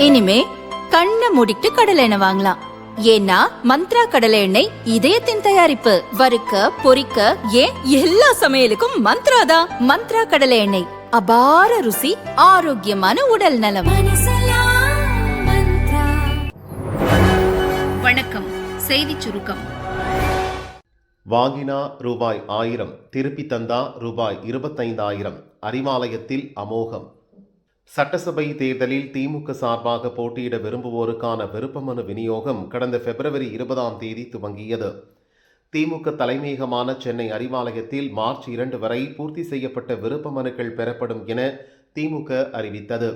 இனிமே கண்ணை மூடிட்டு கடலை எண்ணெய் வாங்கலாம். ஏன்னா மந்த்ரா கடலை எண்ணெய் இதயத்தின் தயாரிப்பு. வறுக்க பொரிக்க ஏன் எல்லா சமையலுக்கும் மந்த்ரா தான். மந்த்ரா கடலை எண்ணெய், அபார ருசி, ஆரோக்கியமான உடல் நலம். வணக்கம். செய்தி சுருக்கம். வாங்கினா ரூபாய் 1000, திருப்பி தந்தா ரூபாய் 25,000. அறிவாலயத்தில் அமோகம். சட்டசபை தேர்தலில் திமுக சார்பாக போட்டியிட விரும்புவோருக்கான விருப்பமனு விநியோகம் கடந்த பிப்ரவரி 20 துவங்கியது. திமுக தலைமையகமான சென்னை அறிவாலயத்தில் மார்ச் 2 வரை பூர்த்தி செய்யப்பட்ட விருப்ப மனுக்கள் பெறப்படும் என திமுக அறிவித்தது.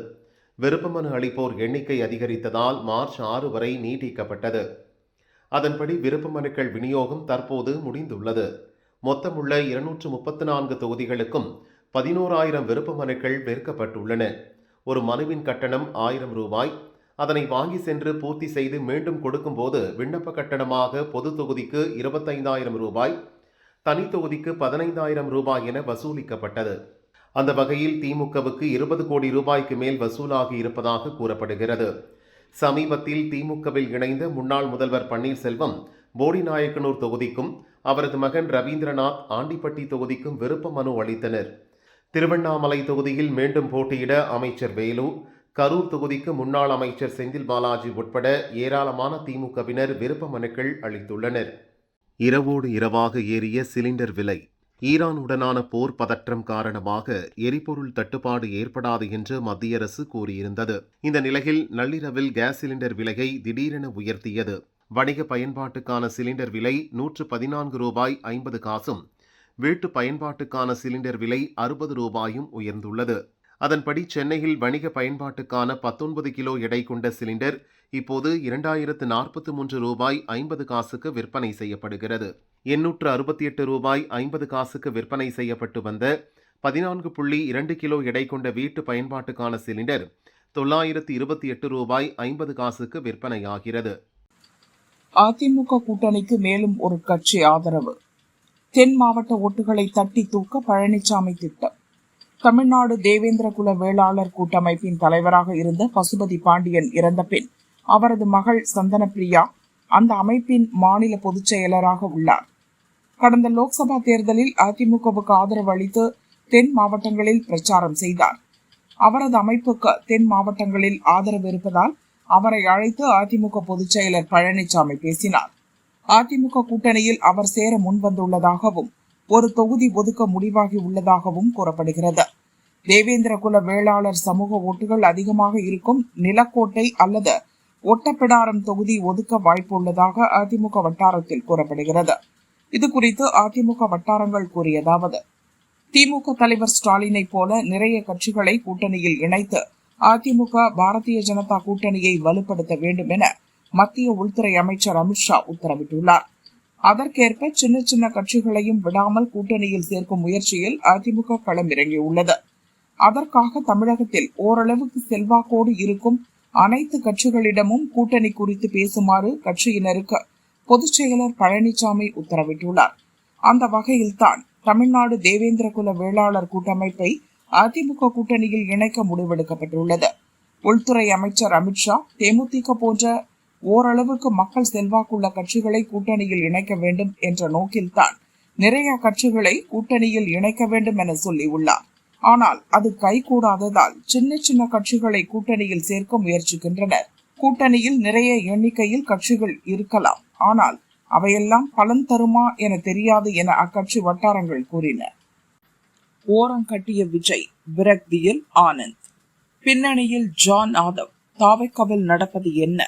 விருப்பமனு அளிப்போர் எண்ணிக்கை அதிகரித்ததால் மார்ச் 6 வரை நீட்டிக்கப்பட்டது. அதன்படி விருப்ப மனுக்கள் விநியோகம் தற்போது முடிந்துள்ளது. மொத்தமுள்ள 234 தொகுதிகளுக்கும் 11,000 விருப்ப மனுக்கள் விற்கப்பட்டுள்ளன. ஒரு மனுவின் கட்டணம் 1000 ரூபாய். அதனை வாங்கி சென்று பூர்த்தி செய்து மீண்டும் கொடுக்கும் போது விண்ணப்ப கட்டணமாக பொது தொகுதிக்கு 25,000 ரூபாய், தனி தொகுதிக்கு 15,000 ரூபாய் என வசூலிக்கப்பட்டது. அந்த வகையில் திமுகவுக்கு 20 கோடி ரூபாய்க்கு மேல் வசூலாகி இருப்பதாக கூறப்படுகிறது. சமீபத்தில் திமுகவில் இணைந்த முன்னாள் முதல்வர் பன்னீர்செல்வம் போடிநாயக்கனூர் தொகுதிக்கும் அவரது மகன் ரவீந்திரநாத் ஆண்டிப்பட்டி தொகுதிக்கும் விருப்ப மனு அளித்தனர். திருவண்ணாமலை தொகுதியில் மீண்டும் போட்டியிட அமைச்சர் வேலு, கரூர் தொகுதிக்கு முன்னாள் அமைச்சர் செந்தில் பாலாஜி உட்பட ஏராளமான திமுகவினர் விருப்ப மனுக்கள் அளித்துள்ளனர். இரவோடு இரவாக ஏறிய சிலிண்டர் விலை. ஈரானுடனான போர் பதற்றம் காரணமாக எரிபொருள் தட்டுப்பாடு ஏற்படாது என்று மத்திய அரசு கூறியிருந்தது. இந்த நிலையில் நள்ளிரவில் கேஸ் சிலிண்டர் விலையை திடீரென உயர்த்தியது. வணிக பயன்பாட்டுக்கான சிலிண்டர் விலை 114 ரூபாய் 50 காசும், வீட்டு பயன்பாட்டுக்கான சிலிண்டர் விலை 60 ரூபாயும் உயர்ந்துள்ளது. அதன்படி சென்னையில் வணிக பயன்பாட்டுக்கான 19 கிலோ எடை கொண்ட சிலிண்டர் இப்போது 2043 ரூபாய் 50 காசுக்கு விற்பனை செய்யப்படுகிறது. 868 ரூபாய் 50 காசுக்கு விற்பனை செய்யப்பட்டு வந்த 14.2 கிலோ எடை கொண்ட வீட்டு பயன்பாட்டுக்கான சிலிண்டர் 928 ரூபாய் 50 காசுக்கு விற்பனையாகிறது. அதிமுக கூட்டணிக்கு மேலும் ஒரு கட்சி ஆதரவு. தென் மாவட்ட ஓட்டுகளை தட்டி தூக்க பழனிசாமி திட்டம். தமிழ்நாடு தேவேந்திர குல வேளாளர் கூட்டமைப்பின் தலைவராக இருந்த பசுபதி பாண்டியன் இறந்த பின் அவரது மகள் சந்தனப்பிரியா அந்த அமைப்பின் மாநில பொதுச் செயலராக உள்ளார். கடந்த லோக்சபா தேர்தலில் அதிமுகவுக்கு ஆதரவு அளித்து தென் மாவட்டங்களில் பிரச்சாரம் செய்தார். அவரது அமைப்புக்கு தென் மாவட்டங்களில் ஆதரவு இருப்பதால் அவரை அழைத்து அதிமுக பொதுச் செயலர் பழனிசாமி பேசினார். அதிமுக கூட்டணியில் அவர் சேர முன்வந்துள்ளதாகவும் ஒரு தொகுதி ஒதுக்க முடிவாகி உள்ளதாகவும் கூறப்படுகிறது. தேவேந்திர குல வேளாளர் சமூக ஓட்டுகள் அதிகமாக இருக்கும் நிலக்கோட்டை அல்லது ஒட்டப்பிடாரம் தொகுதி ஒதுக்க வாய்ப்பு உள்ளதாக அதிமுக வட்டாரத்தில் கூறப்படுகிறது. இது குறித்து அதிமுக வட்டாரங்கள் கூறியதாவது: திமுக தலைவர் ஸ்டாலினை போல நிறைய கட்சிகளை கூட்டணியில் இணைத்து அதிமுக பாரதிய ஜனதா கூட்டணியை வலுப்படுத்த வேண்டும் என மத்திய உள்துறை அமைச்சர் அமித்ஷா உத்தரவிட்டுள்ளார். அதற்கேற்ப சின்ன சின்ன கட்சிகளையும் விடாமல் கூட்டணியில் சேர்க்கும் முயற்சியில் அதிமுக களமிறங்கியுள்ளது. அதற்காக தமிழகத்தில் ஓரளவுக்கு செல்வாக்கோடு இருக்கும் அனைத்து கட்சிகளிடமும் கூட்டணி குறித்து பேசுமாறு கட்சியினருக்கு பொதுச் செயலர் பழனிசாமி உத்தரவிட்டுள்ளார். அந்த வகையில்தான் தமிழ்நாடு தேவேந்திர குல வேளாளர் கூட்டமைப்பை அதிமுக கூட்டணியில் இணைக்க முடிவெடுக்கப்பட்டுள்ளது. உள்துறை அமைச்சர் அமித்ஷா தேமுதிக போன்ற ஓரளவுக்கு மக்கள் செல்வாக்குள்ள கட்சிகளை கூட்டணியில் இணைக்க வேண்டும் என்ற நோக்கில்தான் நிறைய கட்சிகளை கூட்டணியில் இணைக்க வேண்டும் என சொல்லியுள்ளார். ஆனால் அது கைகூடாததால் சின்ன சின்ன கட்சிகளை கூட்டணியில் சேர்க்க முயற்சிக்கின்றனர். கூட்டணியில் நிறைய எண்ணிக்கையில் கட்சிகள் இருக்கலாம், ஆனால் அவையெல்லாம் பலன் தருமா என தெரியாது என அக்கட்சி வட்டாரங்கள் கூறின. ஓரங்கட்டிய விஜய், விரக்தியில் ஆனந்த். பின்னணியில் ஜான் ஆதவ். தாவைக்காவில் நடப்பது என்ன?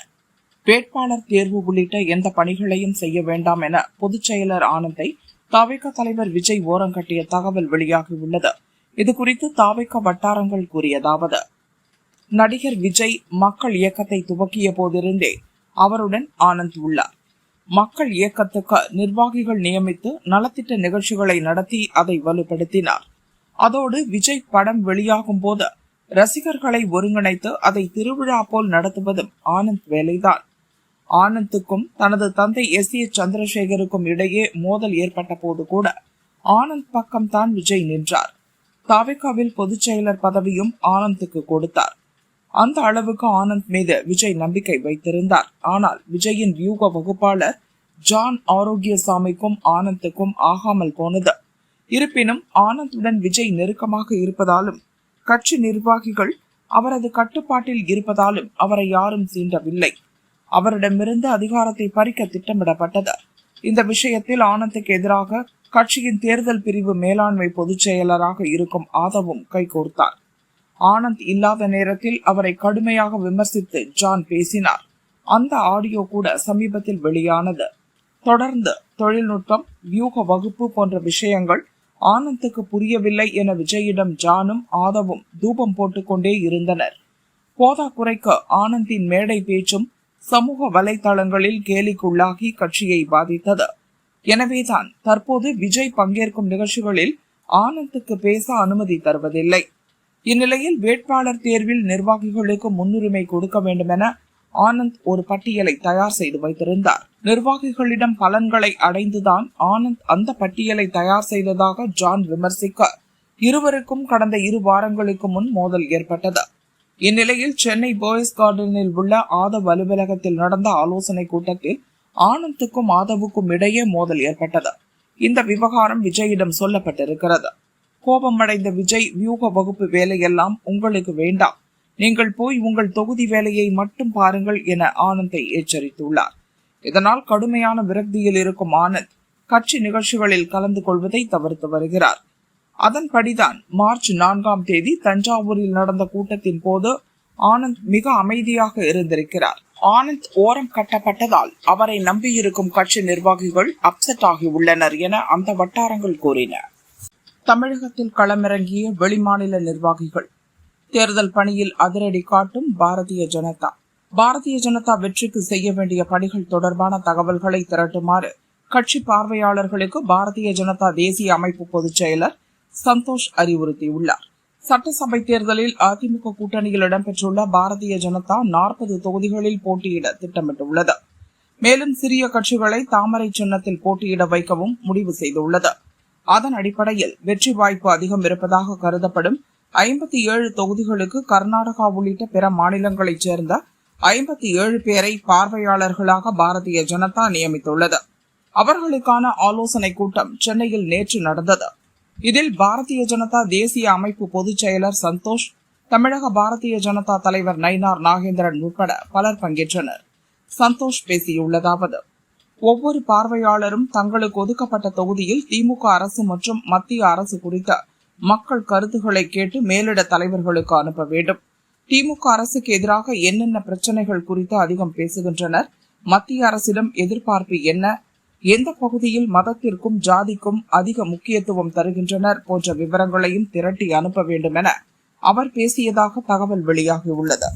வேட்பாளர் தேர்வு உள்ளிட்ட எந்த பணிகளையும் செய்ய வேண்டாம் என பொதுச் செயலர் ஆனந்தை தாவைக்கா தலைவர் விஜய் ஓரங்கட்டிய தகவல் வெளியாகியுள்ளது. இதுகுறித்து தாவைக்கா வட்டாரங்கள் கூறியதாவது: நடிகர் விஜய் மக்கள் இயக்கத்தை துவக்கிய போதிருந்தே அவருடன் ஆனந்த் உள்ளார். மக்கள் இயக்கத்துக்கு நிர்வாகிகள் நியமித்து நலத்திட்ட நிகழ்ச்சிகளை நடத்தி அதை வலுப்படுத்தினார். அதோடு விஜய் படம் வெளியாகும் போது ரசிகர்களை ஒருங்கிணைத்து அதை திருவிழா போல் நடத்துவதும் ஆனந்த் வேலைதான். ஆனந்துக்கும் தனது தந்தை S.A. சந்திரசேகருக்கும் இடையே மோதல் ஏற்பட்ட போது கூட ஆனந்த் பக்கம்தான் விஜய் நின்றார். தாவேகாவில் பொதுச் செயலர் பதவியும் ஆனந்துக்கு கொடுத்தார். அந்த அளவுக்கு ஆனந்த் மீது விஜய் நம்பிக்கை வைத்திருந்தார். ஆனால் விஜயின் வியூக வகுப்பாளர் ஜான் ஆரோக்கியசாமிக்கும் ஆனந்துக்கும் ஆகாமல் போனது. இருப்பினும் ஆனந்துடன் விஜய் நெருக்கமாக இருப்பதாலும் கட்சி நிர்வாகிகள் அவரது கட்டுப்பாட்டில் இருப்பதாலும் அவரை யாரும் சீண்டவில்லை. அவரிடமிருந்து அதிகாரத்தை பறிக்க திட்டமிடப்பட்டது. இந்த விஷயத்தில் ஆனந்துக்கு எதிராக கட்சியின் தேர்தல் பிரிவு மேலாண்மை பொதுச் செயலராக இருக்கும் ஆதவும் கைகோர்த்தார். ஆனந்த் இல்லாத நேரத்தில் அவரை கடுமையாக விமர்சித்து ஜான் பேசினார். அந்த ஆடியோ கூட சமீபத்தில் வெளியானது. தொடர்ந்து தொழில்நுட்பம், வியூக வகுப்பு போன்ற விஷயங்கள் ஆனந்துக்கு புரியவில்லை என விஜயிடம் ஜானும் ஆதவும் தூபம் போட்டுக்கொண்டே இருந்தனர். போதாக்குறைக்கு ஆனந்தின் மேடை பேச்சும் சமூக வலைதளங்களில் கேலிக்குள்ளாகி கட்சியை பாதித்தது. எனவேதான் தற்போது விஜய் பங்கேற்கும் நிகழ்ச்சிகளில் ஆனந்துக்கு பேச அனுமதி தருவதில்லை. இந்நிலையில் வேட்பாளர் தேர்வில் நிர்வாகிகளுக்கு முன்னுரிமை கொடுக்க வேண்டுமென ஆனந்த் ஒரு பட்டியலை தயார் செய்து வைத்திருந்தார். நிர்வாகிகளிடம் பலன்களை அடைந்துதான் ஆனந்த் அந்த பட்டியலை தயார் செய்ததாக ஜான் விமர்சிக்க இருவருக்கும் கடந்த 2 வாரங்களுக்கு முன் மோதல் ஏற்பட்டது. இந்நிலையில் சென்னை பாய்ஸ் கார்டனில் உள்ள ஆதவ் அலுவலகத்தில் நடந்த ஆலோசனை கூட்டத்தில் ஆனந்துக்கும் ஆதவுக்கும் இடையே மோதல் ஏற்பட்டது. இந்த விவகாரம் விஜயிடம் சொல்லப்பட்டிருக்கிறது. கோபமடைந்த விஜய், வியூக வகுப்பு வேலையெல்லாம் உங்களுக்கு வேண்டாம், நீங்கள் போய் உங்கள் தொகுதி வேலையை மட்டும் பாருங்கள் என ஆனந்தை எச்சரித்துள்ளார். இதனால் கடுமையான விரக்தியில் இருக்கும் ஆனந்த் கட்சி நிகழ்ச்சிகளில் கலந்து கொள்வதை தவிர்த்து வருகிறார். அதன்படிதான் மார்ச் 4ஆம் தேதி தஞ்சாவூரில் நடந்த கூட்டத்தின் போது ஆனந்த் மிக அமைதியாக இருந்திருக்கிறார். ஆனந்த் ஓரம் கட்டப்பட்டதால் அவரை நம்பியிருக்கும் கட்சி நிர்வாகிகள் அப்செட் ஆகியுள்ளனர் என அந்த வட்டாரங்கள் கூறின. தமிழகத்தில் களமிறங்கிய வெளிமாநில நிர்வாகிகள். தேர்தல் பணியில் அதிரடி காட்டும் பாரதிய ஜனதா. பாரதிய ஜனதா வெற்றிக்கு செய்ய வேண்டிய பணிகள் தொடர்பான தகவல்களை திரட்டுமாறு கட்சி பார்வையாளர்களுக்கு பாரதிய ஜனதா தேசிய அமைப்பு பொதுச் செயலர் சந்தோஷ் அறிவுறுத்தியுள்ளார். சட்டசபை தேர்தலில் அதிமுக கூட்டணியில் இடம்பெற்றுள்ள பாரதிய ஜனதா 40 தொகுதிகளில் போட்டியிட திட்டமிட்டுள்ளது. மேலும் சிறிய கட்சிகளை தாமரை சின்னத்தில் போட்டியிட வைக்கவும் முடிவு செய்துள்ளது. அதன் அடிப்படையில் வெற்றி வாய்ப்பு அதிகம் இருப்பதாக கருதப்படும் 57 தொகுதிகளுக்கு கர்நாடகா உள்ளிட்ட பிற மாநிலங்களைச் சேர்ந்த 57 பேரை பார்வையாளர்களாக பாரதிய ஜனதா நியமித்துள்ளது. அவர்களுக்கான ஆலோசனை கூட்டம் சென்னையில் நேற்று நடந்தது. இதில் பாரதிய ஜனதா தேசிய அமைப்பு பொதுச் செயலர் சந்தோஷ், தமிழக பாரதிய ஜனதா தலைவர் நயினார் நாகேந்திரன் உட்பட பலர் பங்கேற்றனர். சந்தோஷ் பேசியுள்ளதாவது: ஒவ்வொரு பார்வையாளரும் தங்களுக்கு ஒதுக்கப்பட்ட தொகுதியில் திமுக அரசு மற்றும் மத்திய அரசு குறித்த மக்கள் கருத்துக்களை கேட்டு மேலிட தலைவர்களுக்கு அனுப்ப வேண்டும். திமுக அரசுக்கு எதிராக என்னென்ன பிரச்சனைகள் குறித்து அதிகம் பேசுகின்றனர், மத்திய அரசிடம் எதிர்பார்ப்பு என்ன, எந்த பகுதியில் மதத்திற்கும் ஜாதிக்கும் அதிக முக்கியத்துவம் தருகின்றனர் போன்ற விவரங்களையும் திரட்டி அனுப்ப வேண்டும் என அவர் பேசியதாக தகவல் வெளியாகியுள்ளது.